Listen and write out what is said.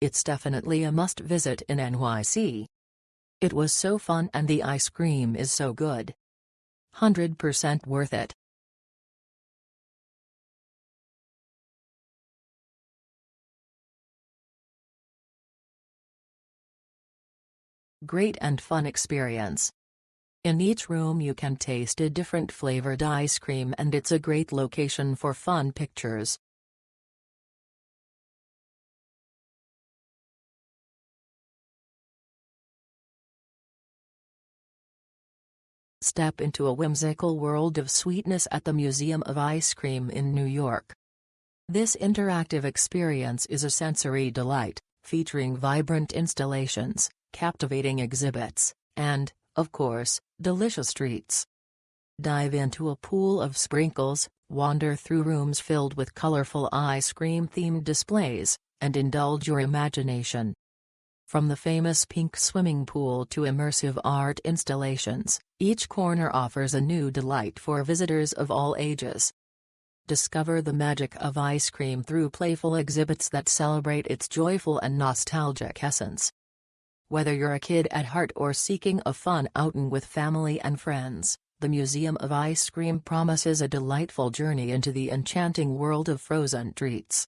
It's definitely a must-visit in NYC. It was so fun and the ice cream is so good. 100% worth it. Great and fun experience. In each room you can taste a different flavored ice cream and it's a great location for fun pictures. Step into a whimsical world of sweetness at the Museum of Ice Cream in New York. This interactive experience is a sensory delight, featuring vibrant installations, captivating exhibits, and, of course, delicious treats. Dive into a pool of sprinkles, wander through rooms filled with colorful ice cream-themed displays, and indulge your imagination. From the famous pink swimming pool to immersive art installations, each corner offers a new delight for visitors of all ages. Discover the magic of ice cream through playful exhibits that celebrate its joyful and nostalgic essence. Whether you're a kid at heart or seeking a fun outing with family and friends, the Museum of Ice Cream promises a delightful journey into the enchanting world of frozen treats.